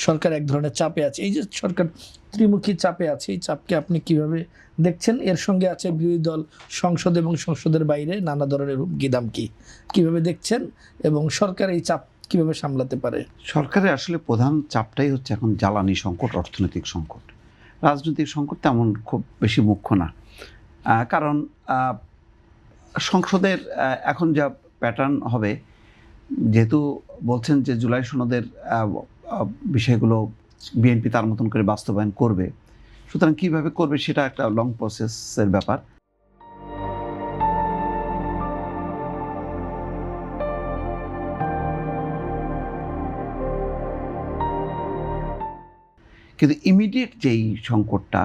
সরকার এক ধরনের চাপে আছে। এই যে সরকার ত্রিমুখী চাপে আছে, এই চাপকে আপনি কিভাবে দেখছেন? এর সঙ্গে আছে বিরোধী দল সংসদ এবং সংসদের বাইরে নানা ধরনের হুমকি দামকি, কিভাবে দেখছেন এবং সরকার এই চাপ কিভাবে সামলাতে পারে? সরকারের আসলে প্রধান চাপটাই হচ্ছে এখন জ্বালানি সংকট, অর্থনৈতিক সংকট। রাজনৈতিক সংকট তেমন খুব বেশি মুখ্য না, কারণ সংসদের এখন যা প্যাটার্ন হবে, যেহেতু বলছেন যে জুলাই সনদের বিষয়গুলো বিএনপি তার মতন করে বাস্তবায়ন করবে, সুতরাং কীভাবে করবে সেটা একটা লং প্রসেসের ব্যাপার। কিন্তু ইমিডিয়েট যেই সংকটটা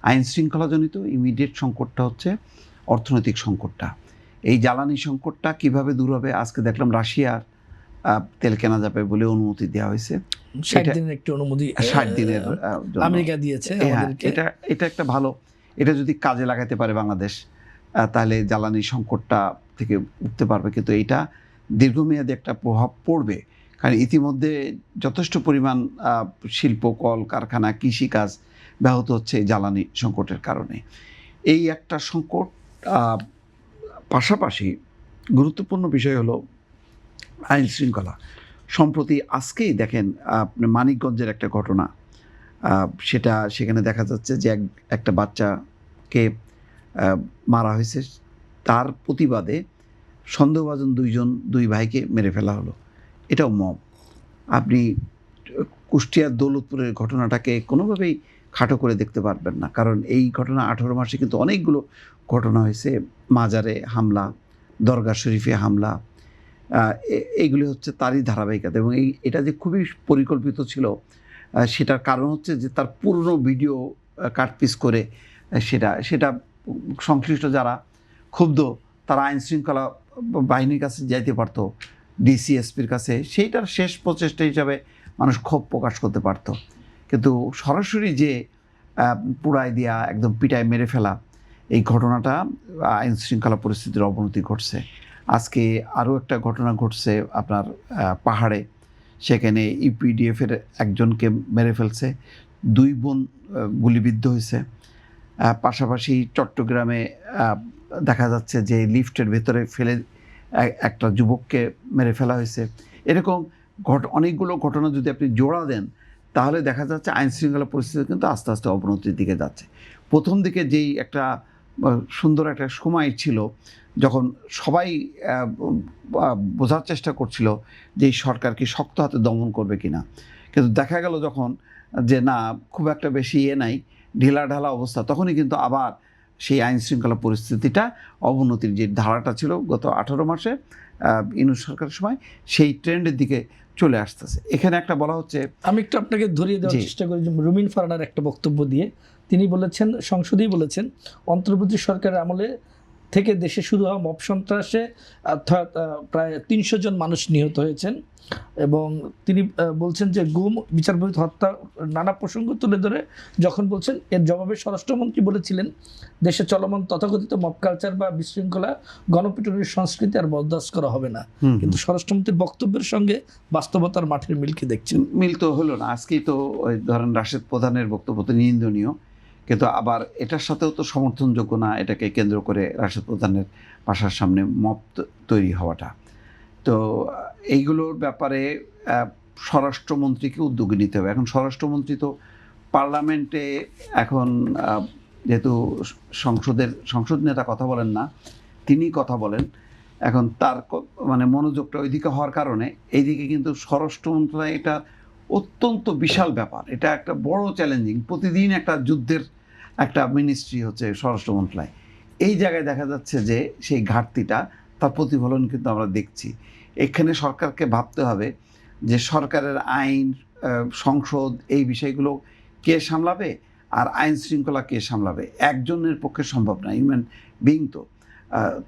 আইন শৃঙ্খলাজনিত, ইমিডিয়েট সংকটটা হচ্ছে অর্থনৈতিক সংকটটা। এই জ্বালানি সংকটটা কিভাবে দূর হবে? আজকে দেখলাম রাশিয়ার তেল কেনা যাবে বলে অনুমতি দেওয়া হয়েছে। 60 দিনের একটি অনুমতি 60 দিনের আমেরিকা দিয়েছে আমাদেরকে। এটা একটা ভালো, এটা যদি কাজে লাগাতে পারে বাংলাদেশ, তাহলে জ্বালানি সংকটটা থেকে উঠতে পারবে। কিন্তু এইটা দীর্ঘমেয়াদী একটা প্রভাব পড়বে, কারণ ইতিমধ্যে যথেষ্ট পরিমাণ শিল্প, কল কারখানা, কৃষিকাজ ব্যাহত হচ্ছে এই জ্বালানি সংকটের কারণে। এই একটা সংকট। পাশাপাশি গুরুত্বপূর্ণ বিষয় হলো আইন শৃঙ্খলা। সম্প্রতি আজকেই দেখেন মানিকগঞ্জের একটা ঘটনা, সেখানে দেখা যাচ্ছে যে একটা বাচ্চাকে মারা হয়েছে। তার প্রতিবাদে সন্দেহভাজন দুই ভাইকে মেরে ফেলা হলো। এটাও মব। আপনি কুষ্টিয়ার দৌলতপুরের ঘটনাটাকে কোনোভাবেই খাটো করে দেখতে পারবেন না, কারণ এই ঘটনা 18 মাসে কিন্তু অনেকগুলো ঘটনা হয়েছে। মাজারে হামলা, দরগা শরীফে হামলা, এইগুলি হচ্ছে তারই ধারাবাহিকতা। এবং এটা যে খুবই পরিকল্পিত ছিল, সেটার কারণ হচ্ছে যে তার পুরনো ভিডিও কাটপিস করে সেটা সংশ্লিষ্ট যারা ক্ষুব্ধ, তারা আইন শৃঙ্খলা বাহিনীর কাছে যাইতে পারত, ডিসিএসপির কাছে, সেইটার শেষ প্রচেষ্টা হিসাবে মানুষ ক্ষোভ প্রকাশ করতে পারত। কিন্তু সরাসরি যে পুড়ায় দিয়া একদম পিটায় মেরে ফেলা, এই ঘটনাটা আইন শৃঙ্খলা পরিস্থিতির অবনতি ঘটছে। আজকে আরও একটা ঘটনা ঘটছে আপনার পাহাড়ে, সেখানে ইউপিডিএফের একজনকে মেরে ফেলছে, 2 বোন গুলিবিদ্ধ হয়েছে। পাশাপাশি চট্টগ্রামে দেখা যাচ্ছে যে লিফটের ভেতরে ফেলে একটা যুবককে মেরে ফেলা হয়েছে। এরকম অনেকগুলো ঘটনা যদি আপনি জোড়া দেন, তাহলে দেখা যাচ্ছে আইন শৃঙ্খলা পরিস্থিতি কিন্তু আস্তে আস্তে অবনতির দিকে যাচ্ছে। প্রথম দিকে যেই একটা সুন্দর একটা সময় ছিল, যখন সবাই বোঝার চেষ্টা করছিল যে এই সরকার কি শক্ত হাতে দমন করবে কিনা, কিন্তু দেখা গেল যখন যে না, খুব একটা বেশি নাই, ঢিলাঢালা অবস্থা, তখনই কিন্তু আবার সেই আইন শৃঙ্খলা পরিস্থিতিটা অবনতির যে ধারাটা ছিল গত 18 মাসে ইউনূস সরকারের সময়, সেই ট্রেন্ডের দিকে চলে আসতেছে। এখানে একটা বলা হচ্ছে, আমি একটু আপনাকে ধরিয়ে দেওয়ার চেষ্টা করি রুমিন ফারহানার একটা বক্তব্য দিয়ে। তিনি বলেছেন, সংসদেই বলেছেন, অন্তর্বর্তী সরকারের আমলে থেকে দেশে শুরু হওয়া মব সন্ত্রাসে অর্থাৎ প্রায় 300 জন মানুষ নিহত হয়েছেন। এবং তিনি বলছেন যে গুম, বিচার বহির্ভূত হত্যা, নানা প্রসঙ্গ তুলে ধরে যখন বলছেন, এর জবাবে স্বরাষ্ট্রমন্ত্রী বলেছিলেন, দেশে চলমান তথাকথিত মব কালচার বা বিশৃঙ্খলা, গণপিটুনির সংস্কৃতি আর বরদাস্ত করা হবে না। কিন্তু স্বরাষ্ট্রমন্ত্রীর বক্তব্যের সঙ্গে বাস্তবতার মাঠের মিল কি দেখছেন? মিল তো হলো না। আজকেই তো ধরেন রাশেদ প্রধানের বক্তব্য তো নিন্দনীয়, কিন্তু আবার এটার সাথেও তো সমর্থনযোগ্য না এটাকে কেন্দ্র করে রাশেদ প্রধানের বাসার সামনে মব তৈরি হওয়াটা। তো এইগুলোর ব্যাপারে স্বরাষ্ট্রমন্ত্রীকে উদ্যোগ নিতে হবে। এখন স্বরাষ্ট্রমন্ত্রী তো পার্লামেন্টে এখন যেহেতু সংসদ নেতা কথা বলেন না, তিনি কথা বলেন, এখন তার মানে মনোযোগটা ওইদিকে হওয়ার কারণে এইদিকে কিন্তু স্বরাষ্ট্র মন্ত্রণালয় এটা অত্যন্ত বিশাল ব্যাপার, এটা একটা বড় চ্যালেঞ্জিং, প্রতিদিন একটা যুদ্ধের একটা মিনিস্ট্রি হচ্ছে স্বরাষ্ট্র মন্ত্রণালয়। এই জায়গায় দেখা যাচ্ছে যে সেই ঘাটতিটা, তার প্রতিফলন কিন্তু আমরা দেখছি। এখানে সরকারকে ভাবতে হবে যে সরকারের আইন, সংসদ, এই বিষয়গুলো কে সামলাবে আর আইন শৃঙ্খলা কে সামলাবে। একজনের পক্ষে সম্ভব না, হিউম্যান বিইং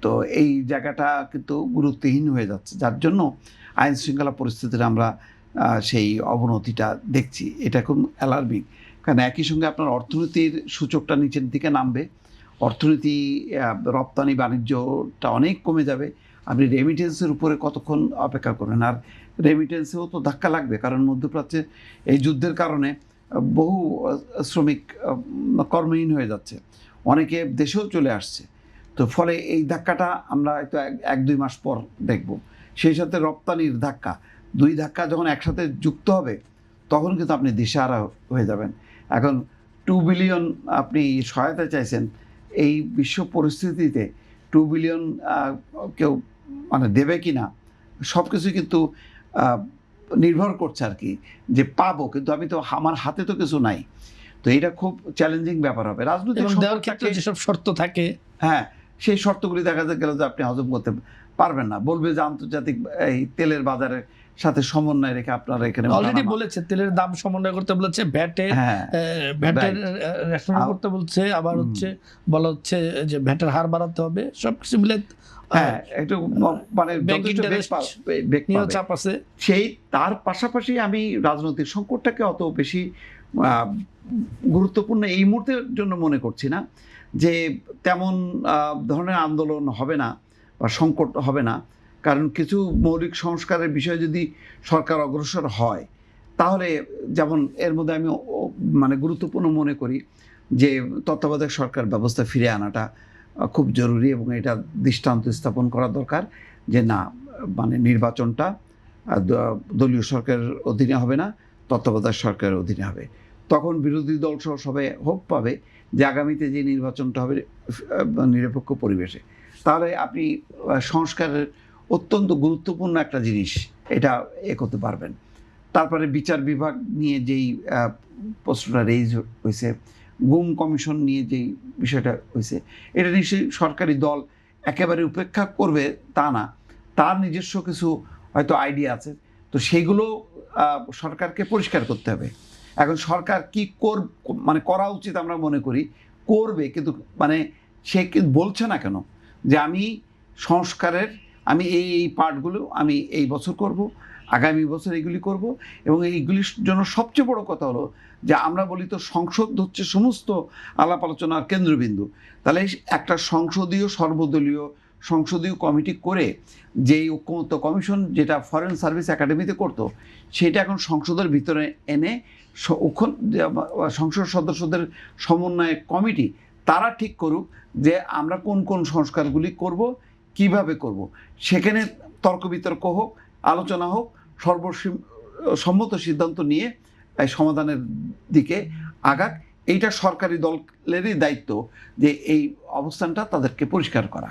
তো এই জায়গাটা কিন্তু গুরুত্বহীন হয়ে যাচ্ছে, যার জন্য আইন শৃঙ্খলা পরিস্থিতির আমরা সেই অবনতিটা দেখছি। এটা খুব অ্যালার্মিং, কারণ একই সঙ্গে আপনার অর্থনীতির সূচকটা নিচের দিকে নামবে, অর্থনীতি, রপ্তানি বাণিজ্যটা অনেক কমে যাবে। আপনি রেমিটেন্সের উপরে কতক্ষণ অপেক্ষা করবেন? আর রেমিটেন্সেও তো ধাক্কা লাগবে, কারণ মধ্যপ্রাচ্যে এই যুদ্ধের কারণে বহু শ্রমিক কর্মহীন হয়ে যাচ্ছে, অনেকে দেশেও চলে আসছে। তো ফলে এই ধাক্কাটা আমরা হয়তো 1-2 মাস পর দেখব। সেই সাথে রপ্তানির ধাক্কা, 2 ধাক্কা যখন একসাথে যুক্ত হবে তখন কিন্তু আপনি দিশেহারা হয়ে যাবেন। এখন 2 বিলিয়ন আপনি সহায়তা চাইছেন, এই বিশ্ব পরিস্থিতিতে 2 বিলিয়ন কেউ মানে দেবে কি না, সব কিছু কিন্তু নির্ভর করছে আর কি, যে পাবো, কিন্তু আমি তো আমার হাতে তো কিছু নাই। তো এটা খুব চ্যালেঞ্জিং ব্যাপার হবে রাজনৈতিক দেওয়ার ক্ষেত্রে যেসব শর্ত থাকে, হ্যাঁ সেই শর্তগুলি দেখা গেল যে আপনি হজম করতে পারবেন না, বলবে যে আন্তর্জাতিক এই তেলের বাজারের সাথে সমন্বয় রেখে আপনারা এখানে অলরেডি বলেছে তেলের দাম সমন্বয় করতে বলেছে, ভ্যাটের রেশন করতে বলছে, আবার হচ্ছে বলা হচ্ছে যে ভ্যাটের হার বাড়াতে হবে, সবকিছু মিলে একটু মানে চাপ আছে। সেই তার পাশাপাশি আমি রাজনৈতিক সংকটটাকে অত বেশি গুরুত্বপূর্ণ এই মুহূর্তের জন্য মনে করছি না, যে তেমন ধরনের আন্দোলন হবে না বা সংকট হবে না, কারণ কিছু মৌলিক সংস্কারের বিষয়ে যদি সরকার অগ্রসর হয় তাহলে, যেমন এর মধ্যে আমি মানে গুরুত্বপূর্ণ মনে করি যে তত্ত্বাবধায়ক সরকার ব্যবস্থা ফিরে আনাটা খুব জরুরি, এবং এটা দৃষ্টান্ত স্থাপন করা দরকার যে না, মানে নির্বাচনটা দলীয় সরকারের অধীনে হবে না, তত্ত্বাবধায়ক সরকারের অধীনে হবে। তখন বিরোধী দল সহ সবাই হোপ পাবে যে আগামীতে যে নির্বাচনটা হবে নিরপেক্ষ পরিবেশে। তাহলে আপনি সংস্কারের অত্যন্ত গুরুত্বপূর্ণ একটা জিনিস এটা করতে পারবেন। তারপরে বিচার বিভাগ নিয়ে যেই প্রশ্নটা রেইজ হয়েছে, গুম কমিশন নিয়ে যেই বিষয়টা হয়েছে, এটা নিশ্চয়ই সরকারি দল একেবারে উপেক্ষা করবে তা না, তার নিজস্ব কিছু হয়তো আইডিয়া আছে, তো সেইগুলো সরকারকে পরিষ্কার করতে হবে। এখন সরকার কি মানে করা উচিত আমরা মনে করি করবে, কিন্তু মানে সে বলছে না কেন যে আমি সংস্কারের আমি এই পার্টগুলো আমি এই বছর করব, আগামী বছর এইগুলি করব, এবং এইগুলির জন্য সবচেয়ে বড় কথা হলো যে আমরা বলি তো সংসদ হচ্ছে সমস্ত আলাপ আলোচনার কেন্দ্রবিন্দু, তাহলে একটা সর্বদলীয় সংসদীয় কমিটি করে যেই ঐক্যমত্য কমিশন যেটা ফরেন সার্ভিস একাডেমিতে করতো, সেটা এখন সংসদের ভিতরে এনে সংসদ সদস্যদের সমন্বয় কমিটি তারা ঠিক করুক যে আমরা কোন কোন সংস্কারগুলি করব, কিভাবে করব, সেখানে তর্ক বিতর্ক হোক, আলোচনা হোক, সম্মত সিদ্ধান্ত নিয়ে সমাধানের দিকে আগাক। এইটা সরকারি দলেরই দায়িত্ব যে এই অবস্থানটা তাদেরকে পরিষ্কার করা।